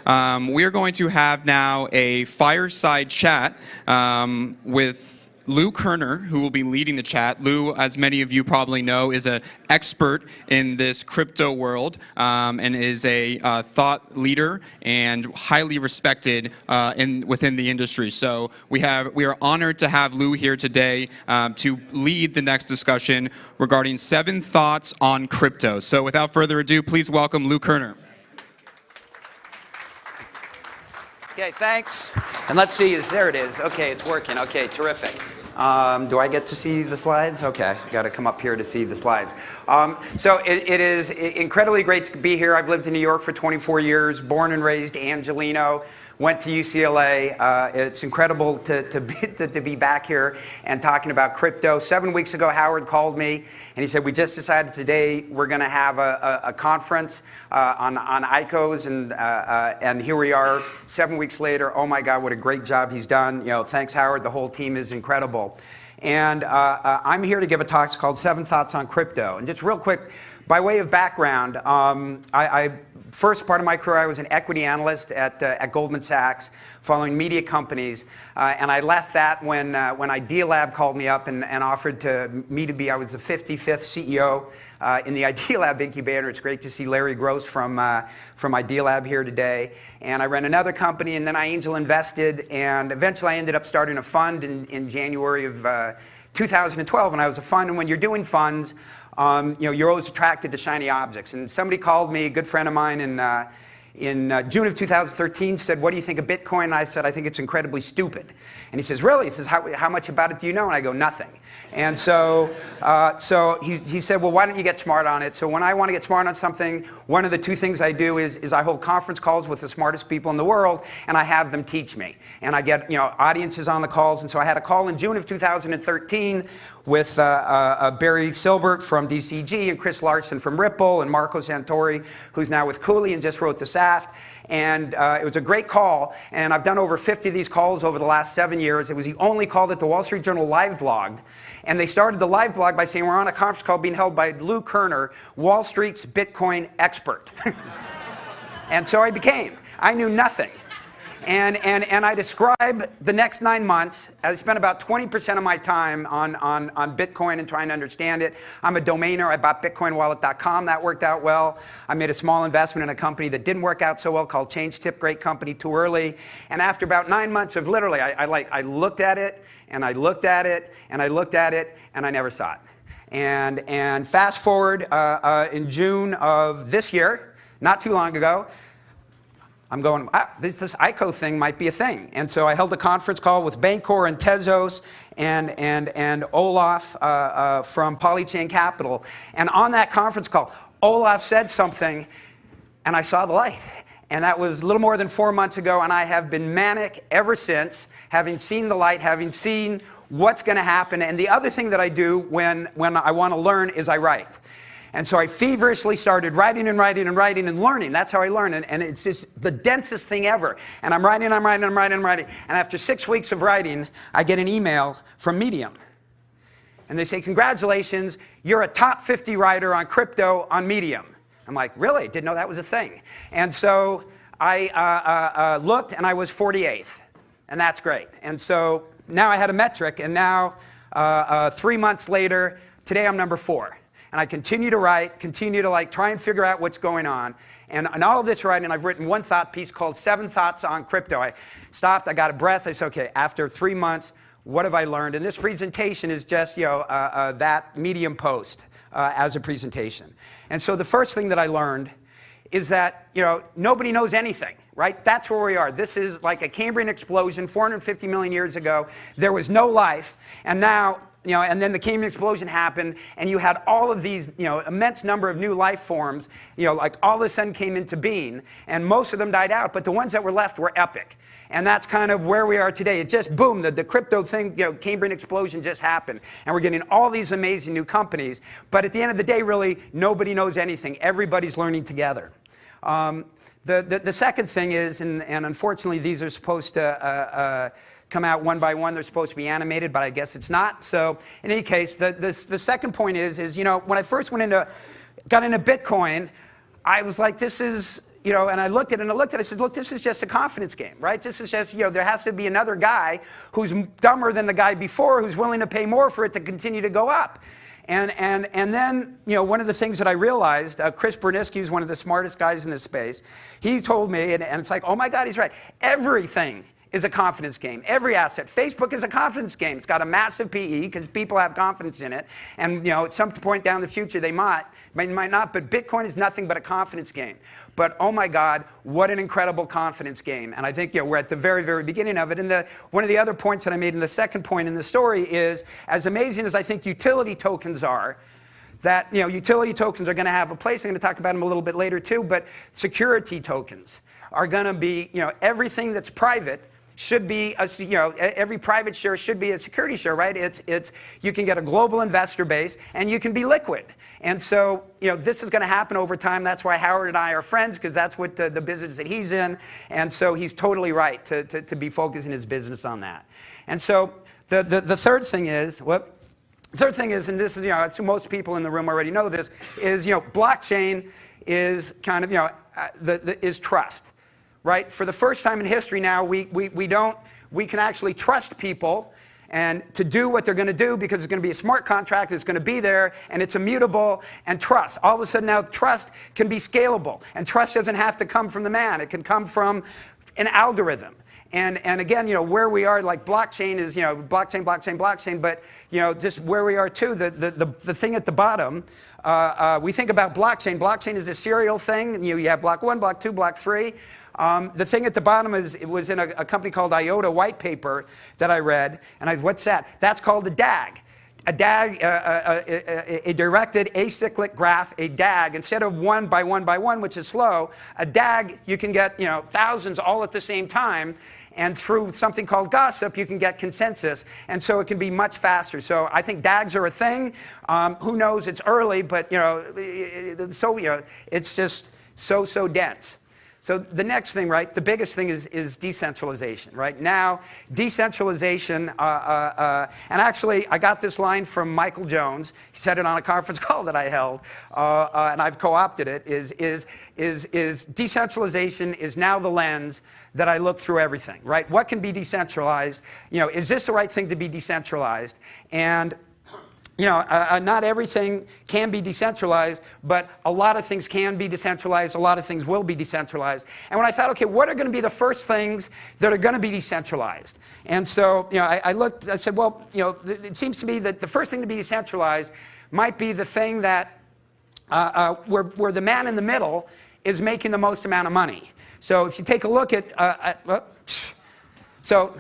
We are going to have now a fireside chat with Lou Kerner, who will be leading the chat. Lou, as many of you probably know, is an expert in this crypto world and is a thought leader and highly respected within the industry. So we are honored to have Lou here today to lead the next discussion regarding 7 thoughts on crypto. So without further ado, please welcome Lou Kerner. Okay, thanks. And let's see, there it is. Okay, it's working. Okay, terrific. Do I get to see the slides? Okay, got to come up here to see the slides. So it is incredibly great to be here. I've lived in New York for 24 years, born and raised Angelino, went to UCLA. It's incredible to be back here and talking about crypto. 7 weeks ago, Howard called me and he said, we just decided today we're going to have a conference on ICOs, and here we are 7 weeks later. Oh my God, what a great job he's done. You know, thanks Howard, the whole team is incredible. And I'm here to give a talk. It's called 7 Thoughts on Crypto. And just real quick, by way of background, first part of my career, I was an equity analyst at Goldman Sachs, following media companies, and I left that when Idea Lab called me up and offered me to be. I was the 55th CEO in the Idea Lab incubator. It's great to see Larry Gross from Idea Lab here today. And I ran another company, and then I angel invested, and eventually I ended up starting a fund in January of 2012. And I was a fund, and when you're doing funds, you're always attracted to shiny objects. And somebody called me, a good friend of mine, in June of 2013, said, what do you think of Bitcoin? And I said, I think it's incredibly stupid. And he says, really? He says, how much about it do you know? And I go, nothing. And so he said, well, why don't you get smart on it? So when I want to get smart on something, one of the 2 things I do is I hold conference calls with the smartest people in the world, and I have them teach me. And I get audiences on the calls. And so I had a call in June of 2013 with Barry Silbert from DCG and Chris Larson from Ripple and Marco Santori, who's now with Cooley and just wrote the SAFT. And it was a great call, and I've done over 50 of these calls over the last 7 years. It was the only call that the Wall Street Journal live blogged, and they started the live blog by saying we're on a conference call being held by Lou Kerner, Wall Street's Bitcoin expert. And so I knew nothing. And I describe the next 9 months. I spent about 20% of my time on Bitcoin and trying to understand it. I'm a domainer. I bought bitcoinwallet.com. That worked out well. I made a small investment in a company that didn't work out so well called ChangeTip, great company, too early. And after about 9 months of literally, I looked at it, and I looked at it, and I looked at it, and I never saw it. And fast forward in June of this year, not too long ago, I'm going, this ICO thing might be a thing. And so I held a conference call with Bancor and Tezos and Olaf from Polychain Capital. And on that conference call, Olaf said something, and I saw the light. And that was a little more than 4 months ago, and I have been manic ever since, having seen the light, having seen what's going to happen. And the other thing that I do when I want to learn is I write. And so I feverishly started writing and writing and writing and learning. That's how I learn. And it's just the densest thing ever. And I'm writing. And after 6 weeks of writing, I get an email from Medium. And they say, congratulations, you're a top 50 writer on crypto on Medium. I'm like, really? Didn't know that was a thing. And so I looked, and I was 48th. And that's great. And so now I had a metric. And now 3 months later, today I'm number 4. And I continue to write, continue to try and figure out what's going on. And all of this writing, I've written one thought piece called 7 Thoughts on Crypto. I stopped, I got a breath. I said, okay, after 3 months, what have I learned? And this presentation is just that Medium post as a presentation. And so the first thing that I learned is that nobody knows anything, right? That's where we are. This is like a Cambrian explosion 450 million years ago. There was no life, and now and then the Cambrian explosion happened, and you had all of these, immense number of new life forms, like all of a sudden came into being, and most of them died out, but the ones that were left were epic. And that's kind of where we are today. It just, boom, the crypto thing, Cambrian explosion just happened. And we're getting all these amazing new companies, but at the end of the day, really, nobody knows anything. Everybody's learning together. The second thing is, and unfortunately, these are supposed to come out one by one. They're supposed to be animated, but I guess it's not. So in any case, the second point is when I first got into Bitcoin, I was like, this is and I looked at it, I said, look, this is just a confidence game, right? This is just, there has to be another guy who's dumber than the guy before, who's willing to pay more for it to continue to go up. And then, one of the things that I realized, Chris Bernisky, who's one of the smartest guys in this space, he told me, and it's like, oh my God, he's right. Everything is a confidence game. Every asset. Facebook is a confidence game. It's got a massive PE because people have confidence in it. And at some point down the future, they might not, but Bitcoin is nothing but a confidence game. But oh my God, what an incredible confidence game. And I think we're at the very, very beginning of it. And one of the other points that I made in the second point in the story is, as amazing as I think utility tokens are, that utility tokens are going to have a place. I'm going to talk about them a little bit later too, but security tokens are going to be, everything that's private should be, every private share should be a security share, right? You can get a global investor base and you can be liquid. And so, this is going to happen over time. That's why Howard and I are friends, because that's what the business that he's in. And so he's totally right to be focusing his business on that. And so the third thing is, and this is, most people in the room already know this, is, blockchain is kind of, is trust. Right? For the first time in history now, we can actually trust people and to do what they're going to do because it's going to be a smart contract, it's going to be there, and it's immutable, and trust. All of a sudden now trust can be scalable, and trust doesn't have to come from the man. It can come from an algorithm. And again, where we are, like blockchain is, blockchain, but, just where we are too, the thing at the bottom, we think about blockchain. Blockchain is a serial thing. You have block 1, block 2, block 3. The thing at the bottom it was in a company called IOTA white paper that I read, and what's that? That's called a DAG. A DAG, a directed acyclic graph, a DAG. Instead of 1 by 1 by 1, which is slow, a DAG, you can get thousands all at the same time, and through something called gossip, you can get consensus, and so it can be much faster. So I think DAGs are a thing. Who knows? It's early, but it's just so dense. So the next thing, right, the biggest thing is decentralization, right? Now, decentralization, and actually I got this line from Michael Jones. He said it on a conference call that I held, and I've co-opted it, is decentralization is now the lens that I look through everything, right? What can be decentralized? Is this the right thing to be decentralized? And not everything can be decentralized, but a lot of things can be decentralized. A lot of things will be decentralized. And when I thought, okay, what are going to be the first things that are going to be decentralized? And so, I looked, I said, well, it seems to me that the first thing to be decentralized might be the thing that, where the man in the middle is making the most amount of money. So if you take a look at, so,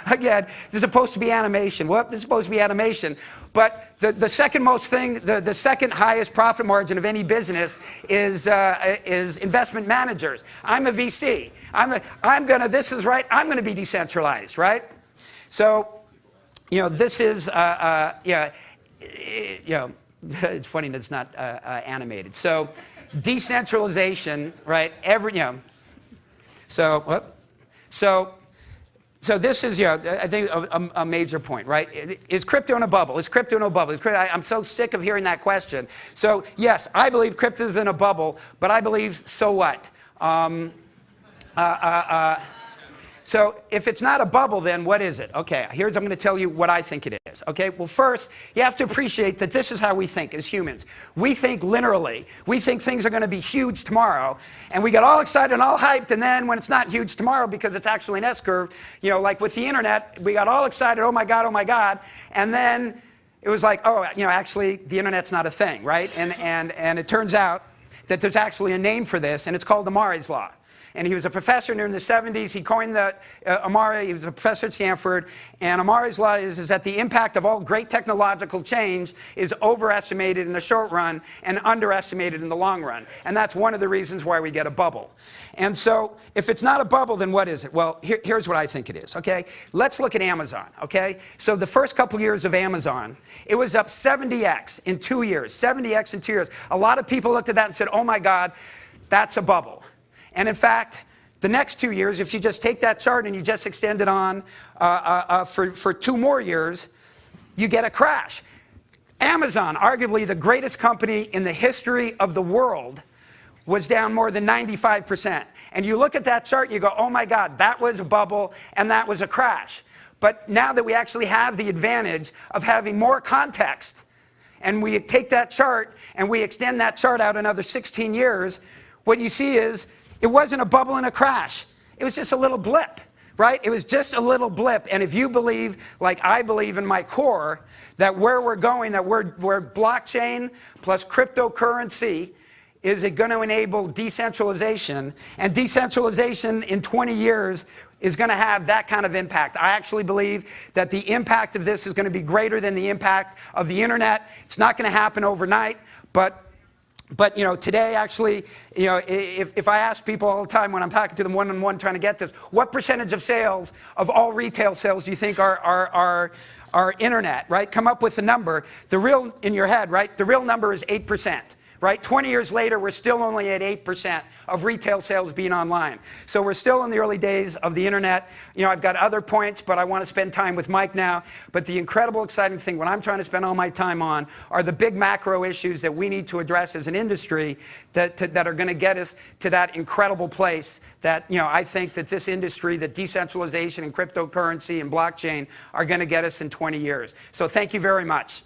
again, this is supposed to be animation. This is supposed to be animation. But the second most thing, the second highest profit margin of any business is investment managers. I'm a VC. This is right, I'm going to be decentralized, right? So, this is, it's funny that it's not animated. So, decentralization, right? So this is, I think a major point, right? Is crypto in a bubble? Is crypto in a bubble? I'm so sick of hearing that question. So yes, I believe crypto is in a bubble, but I believe, so what? So if it's not a bubble, then what is it? Okay, I'm going to tell you what I think it is. Okay, well first, you have to appreciate that this is how we think as humans. We think linearly. We think things are going to be huge tomorrow, and we get all excited and all hyped, and then when it's not huge tomorrow because it's actually an S-curve, like with the internet, we got all excited, oh my God, and then it was like, oh, actually the internet's not a thing, right? And it turns out that there's actually a name for this, and it's called Amari's Law. And he was a professor in the 70s. He coined the Amari. He was a professor at Stanford. And Amari's Law is that the impact of all great technological change is overestimated in the short run and underestimated in the long run. And that's one of the reasons why we get a bubble. And so if it's not a bubble, then what is it? Well, here's what I think it is, okay? Let's look at Amazon, okay? So the first couple years of Amazon, it was up 70x in 2 years, 70x in 2 years. A lot of people looked at that and said, oh my God, that's a bubble. And in fact, the next 2 years, if you just take that chart and you just extend it on for 2 more years, you get a crash. Amazon, arguably the greatest company in the history of the world, was down more than 95%. And you look at that chart and you go, oh my God, that was a bubble and that was a crash. But now that we actually have the advantage of having more context, and we take that chart and we extend that chart out another 16 years, what you see is it wasn't a bubble and a crash. It was just a little blip, right? It was just a little blip. And if you believe, like I believe in my core, that where we're going, that we're blockchain plus cryptocurrency is it going to enable decentralization, and decentralization in 20 years is going to have that kind of impact. I actually believe that the impact of this is going to be greater than the impact of the internet. It's not going to happen overnight, but you know, today actually, you know, if I ask people all the time when I'm talking to them one-on-one trying to get this, what percentage of sales of all retail sales do you think are internet, right? Come up with the number. The real, in your head, right? The real number is 8%. Right? 20 years later, we're still only at 8% of retail sales being online. So we're still in the early days of the internet. You know, I've got other points, but I want to spend time with Mike now. But the incredible, exciting thing, what I'm trying to spend all my time on, are the big macro issues that we need to address as an industry that are going to get us to that incredible place that, you know, I think that this industry, that decentralization and cryptocurrency and blockchain are going to get us in 20 years. So thank you very much.